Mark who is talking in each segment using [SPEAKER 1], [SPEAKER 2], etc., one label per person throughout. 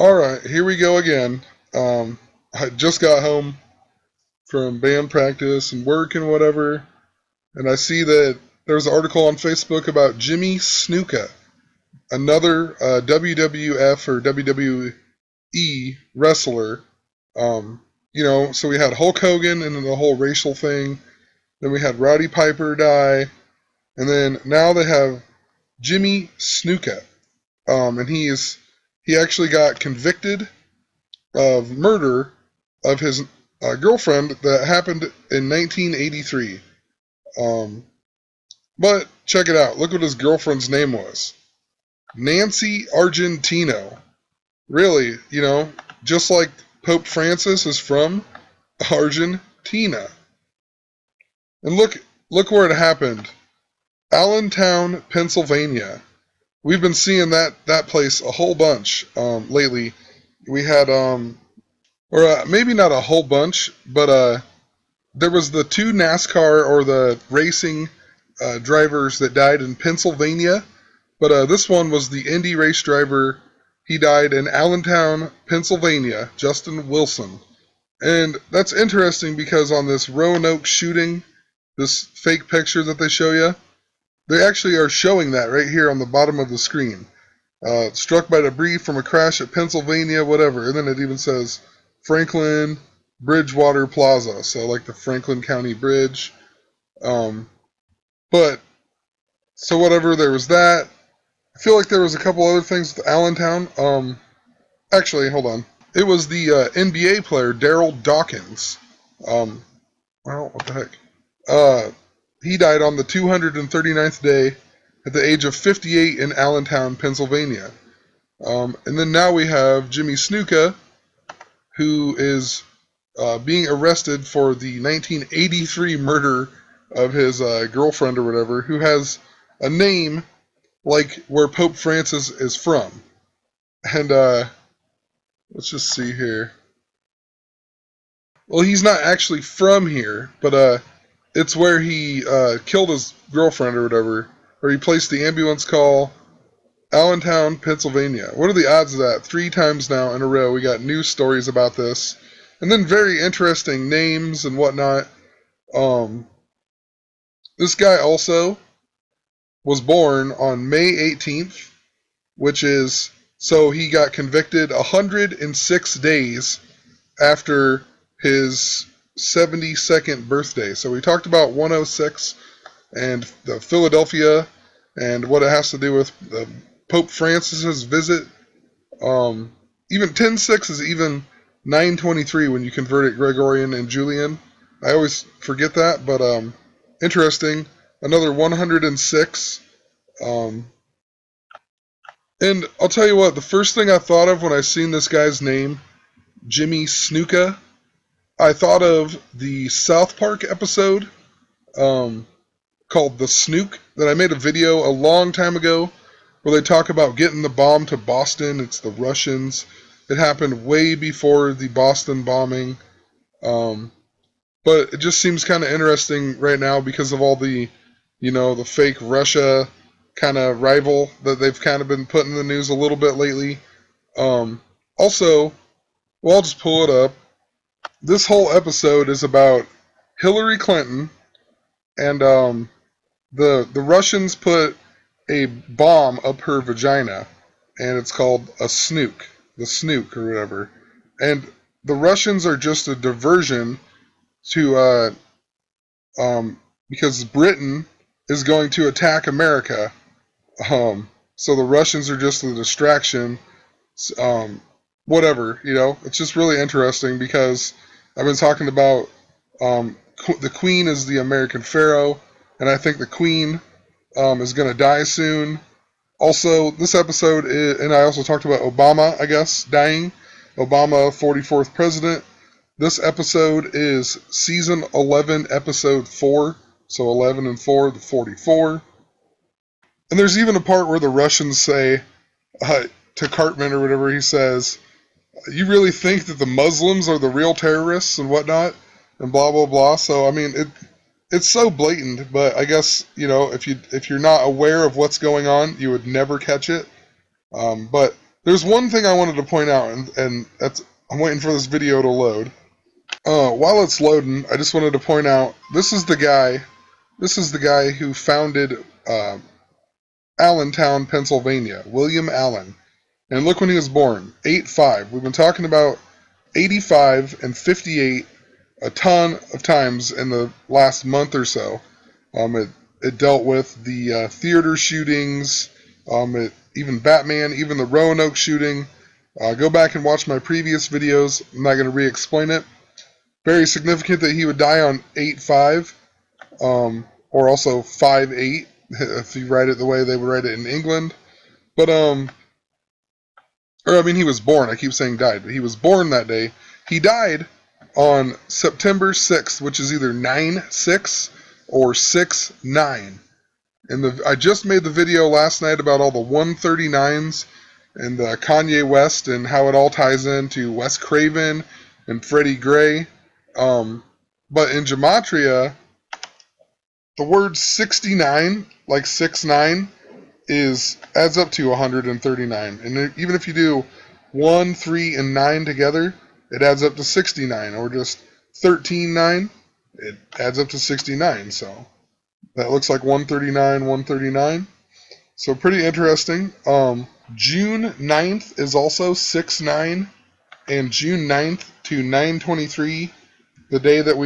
[SPEAKER 1] Alright, here we go again. I just got home from band practice and work and whatever, and I see that there's an article on Facebook about Jimmy Snuka, another WWF or WWE wrestler. So we had Hulk Hogan and then the whole racial thing. Then we had Roddy Piper die, and then now they have Jimmy Snuka, and he actually got convicted of murder of his girlfriend that happened in 1983. Um, but check it out. Look what his girlfriend's name was. Nancy Argentino. Really, just like Pope Francis is from Argentina. And look where it happened. Allentown, Pennsylvania. We've been seeing that place a whole bunch lately. We had maybe not a whole bunch, but there was the two NASCAR or the racing drivers that died in Pennsylvania, but this one was the Indy race driver. He died in Allentown, Pennsylvania, Justin Wilson. And that's interesting because on this Roanoke shooting, this fake picture that they show you, they actually are showing that right here on the bottom of the screen. Struck by debris from a crash at Pennsylvania, whatever. And then it even says Franklin Bridgewater Plaza, so like the Franklin County Bridge. But so whatever, there was that. I feel like there was a couple other things with Allentown. Actually, hold on. It was the NBA player Daryl Dawkins. What the heck? He died on the 239th day at the age of 58 in Allentown, Pennsylvania. And then now we have Jimmy Snuka, who is being arrested for the 1983 murder of his girlfriend or whatever, who has a name like where Pope Francis is from. And let's just see here. Well, he's not actually from here, but it's where he killed his girlfriend or whatever, or he placed the ambulance call. Allentown, Pennsylvania. What are the odds of that? 3 times now in a row we got news stories about this. And then very interesting names and whatnot. This guy also was born on May 18th, which is, so he got convicted 106 days after his 72nd birthday. So we talked about 106 and the Philadelphia and what it has to do with the Pope Francis's visit. Even 10-6 is even 923 when you convert it Gregorian and Julian. I always forget that, but interesting. Another 106. And I'll tell you what, the first thing I thought of when I seen this guy's name, Jimmy Snuka, I thought of the South Park episode called The Snook that I made a video a long time ago where they talk about getting the bomb to Boston. It's the Russians. It happened way before the Boston bombing. But it just seems kind of interesting right now because of all the, the fake Russia kind of rival that they've kind of been putting in the news a little bit lately. Also, well, I'll just pull it up. This whole episode is about Hillary Clinton and the Russians put a bomb up her vagina, and it's called a snook, the snook or whatever. And the Russians are just a diversion to because Britain is going to attack America. So the Russians are just a distraction. Whatever, it's just really interesting because I've been talking about the Queen is the American Pharaoh, and I think the Queen is going to die soon. Also, this episode, and I also talked about Obama, I guess, dying. Obama, 44th president. This episode is season 11, episode 4. So 11 and 4, the 44. And there's even a part where the Russians say to Cartman or whatever, he says, "You really think that the Muslims are the real terrorists and whatnot?" And blah, blah, blah. So, I mean, it's so blatant, but I guess, if you're not aware of what's going on, you would never catch it. But There's one thing I wanted to point out, and that's I'm waiting for this video to load. While it's loading, I just wanted to point out this is the guy. This is the guy who founded Allentown, Pennsylvania, William Allen. And look when he was born, 8'5". We've been talking about 85 and 58 a ton of times in the last month or so. It dealt with the theater shootings, even Batman, even the Roanoke shooting. Go back and watch my previous videos. I'm not going to re-explain it. Very significant that he would die on 8'5", or also 5'8", if you write it the way they would write it in England. But he was born. I keep saying died, but he was born that day. He died on September 6th, which is either 9/6 or 6/9. And I just made the video last night about all the 139s and Kanye West and how it all ties into Wes Craven and Freddie Gray. But in Gematria, the word 69, like 6'9", adds up to 139. And even if you do 1, 3, and 9 together, it adds up to 69. Or just 13, 9, it adds up to 69. So that looks like 139, 139. So pretty interesting. June 9th is also 6/9, and June 9th to 9/23, the day that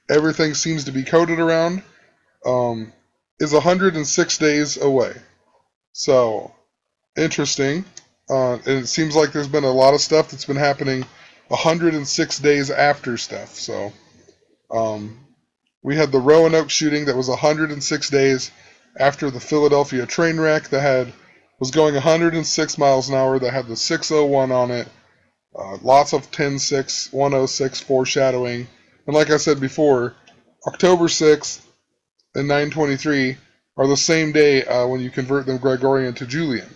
[SPEAKER 1] everything seems to be coded around, is 106 days away. So, interesting. And it seems like there's been a lot of stuff that's been happening 106 days after stuff. So, we had the Roanoke shooting that was 106 days after the Philadelphia train wreck that was going 106 miles an hour, that had the 601 on it. Lots of 10-6, 106 foreshadowing. And like I said before, October 6th and 9/23 are the same day when you convert them Gregorian to Julian.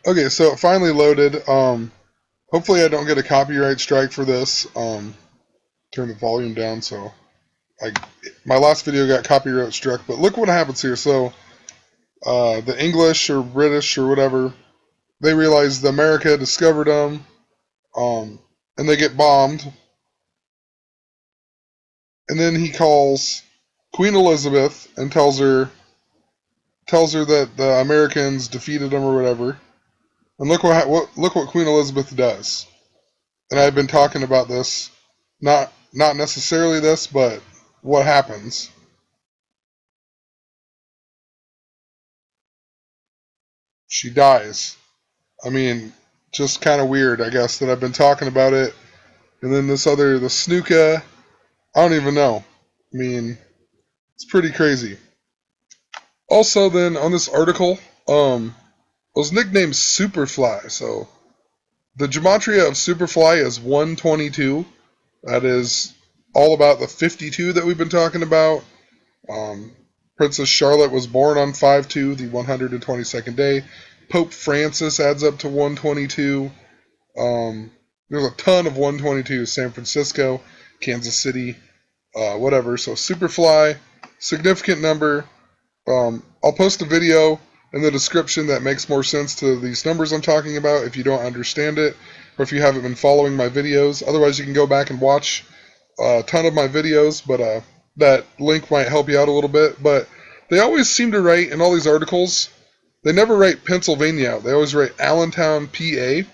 [SPEAKER 1] Okay, so it finally loaded. Hopefully I don't get a copyright strike for this. Turn the volume down. So my last video got copyright struck, but look what happens here. So the English or British or whatever, they realize that America discovered them, and they get bombed. And then he calls Queen Elizabeth and tells her that the Americans defeated them or whatever. And look what Queen Elizabeth does. And I've been talking about this, not necessarily this, but what happens. She dies. I mean, just kind of weird, I guess, that I've been talking about it. And then the Snuka, I don't even know. I mean, it's pretty crazy. Also, then on this article, was nicknamed Superfly. So the gematria of Superfly is 122. That is all about the 52 that we've been talking about. Princess Charlotte was born on 5/2, the 122nd day. Pope Francis adds up to 122. There's a ton of 122. San Francisco, Kansas City, whatever. So Superfly, significant number. I'll post a video in the description that makes more sense to these numbers I'm talking about if you don't understand it, or if you haven't been following my videos. Otherwise, you can go back and watch a ton of my videos, but that link might help you out a little bit. But they always seem to write in all these articles, they never write Pennsylvania out. They always write Allentown, PA.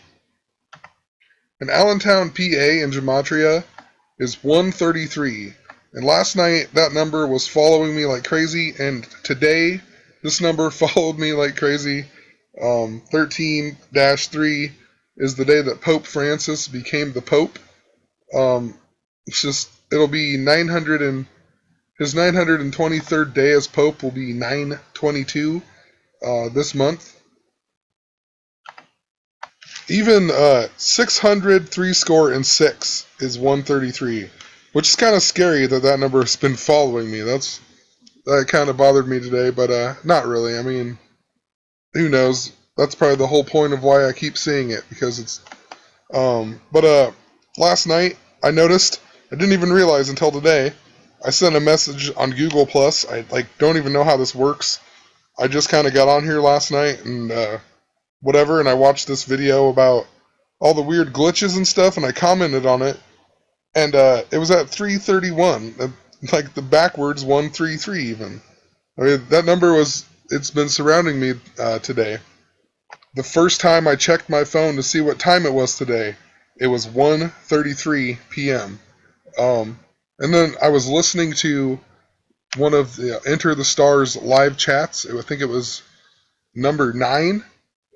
[SPEAKER 1] And Allentown, PA in Gematria is 133. And last night, that number was following me like crazy, and today, this number followed me like crazy. 13-3 is the day that Pope Francis became the Pope. It'll be 900 and his 923rd day as Pope will be 9/22 this month. Even 603 is 133, which is kind of scary that number has been following me. That kind of bothered me today, but not really. I mean, who knows? That's probably the whole point of why I keep seeing it, because it's. But last night I noticed, I didn't even realize until today, I sent a message on Google Plus. I don't even know how this works. I just kind of got on here last night and whatever, and I watched this video about all the weird glitches and stuff, and I commented on it, and it was at 331, like the backwards 133 even. I mean, that number it's been surrounding me today. The first time I checked my phone to see what time it was today, it was 1:33 p.m. And then I was listening to one of the Enter the Stars live chats. I think it was number 9,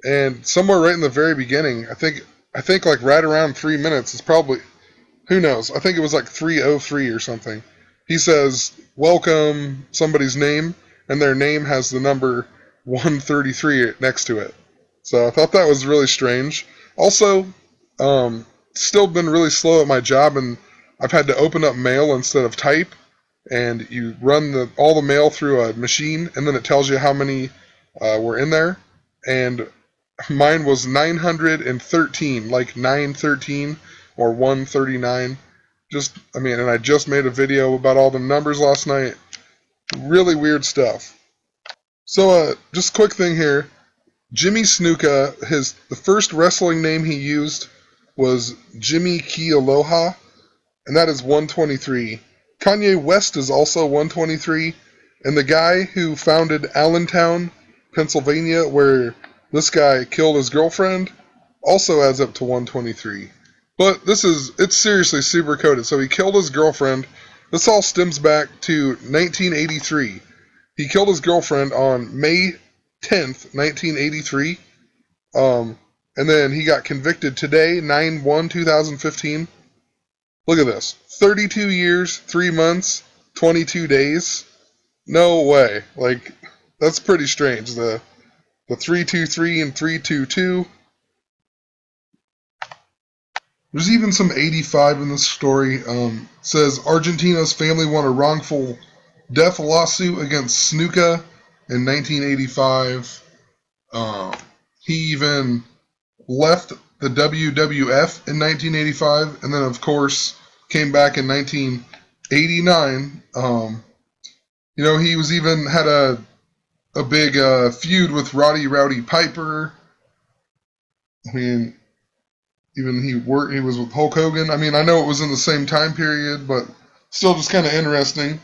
[SPEAKER 1] and somewhere right in the very beginning, I think like right around 3 minutes, it's probably, who knows? I think it was like 3:03 or something. He says, "Welcome," somebody's name, and their name has the number 133 next to it. So I thought that was really strange. Also, still been really slow at my job, and I've had to open up mail instead of type. And you run all the mail through a machine, and then it tells you how many were in there. And mine was 913, like 913 or 139. And I just made a video about all the numbers last night. Really weird stuff. So, just a quick thing here. Jimmy Snuka, the first wrestling name he used was Jimmy Key Aloha, and that is 123. Kanye West is also 123, and the guy who founded Allentown, Pennsylvania, where this guy killed his girlfriend, also adds up to 123. But it's seriously super coded. So he killed his girlfriend. This all stems back to 1983. He killed his girlfriend on May 10th, 1983. And then he got convicted today, 9/1/2015. Look at this. 32 years, 3 months, 22 days. No way. Like, that's pretty strange. The 323 and 322. There's even some 85 in this story. Says Argentina's family won a wrongful death lawsuit against Snuka in 1985. He even left the WWF in 1985, and then of course came back in 1989. He was even had a big feud with Rowdy Piper. I mean, even he was with Hulk Hogan. I mean, I know it was in the same time period, but still just kind of interesting.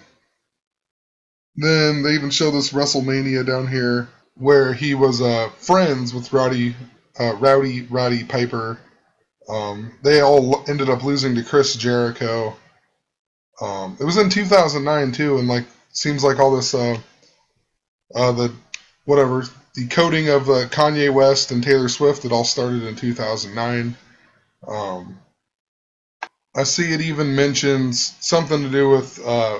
[SPEAKER 1] Then they even show this WrestleMania down here where he was friends with Rowdy Piper. They all ended up losing to Chris Jericho. It was in 2009 too, and seems like all this the coding of Kanye West and Taylor Swift, it all started in 2009. I see it even mentions something to do with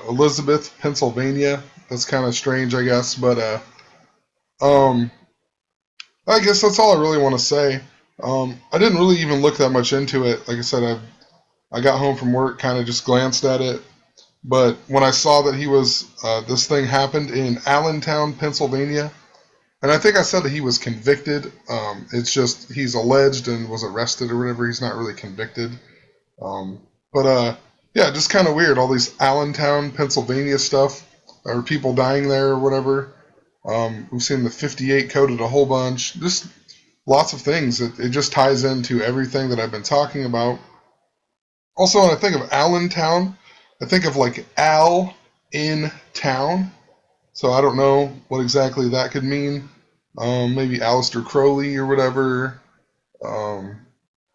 [SPEAKER 1] Elizabeth, Pennsylvania. That's kind of strange, I guess, but I guess that's all I really want to say. I didn't really even look that much into it. Like I said, I got home from work, kind of just glanced at it. But when I saw that this thing happened in Allentown, Pennsylvania, and I think I said that he was convicted. It's just he's alleged and was arrested or whatever. He's not really convicted. Yeah, just kind of weird. All these Allentown, Pennsylvania stuff, or people dying there or whatever. We've seen the 58 coded a whole bunch. Just lots of things. It just ties into everything that I've been talking about. Also, when I think of Allentown, I think of like Al in town. So I don't know what exactly that could mean. Maybe Aleister Crowley or whatever.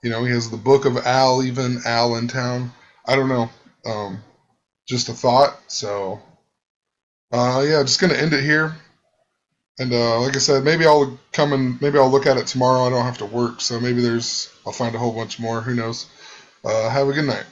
[SPEAKER 1] He has the Book of Al, even Al in town. I don't know. Just a thought. So, yeah, just gonna end it here. And like I said, maybe I'll look at it tomorrow. I don't have to work, so maybe I'll find a whole bunch more. Who knows? Have a good night.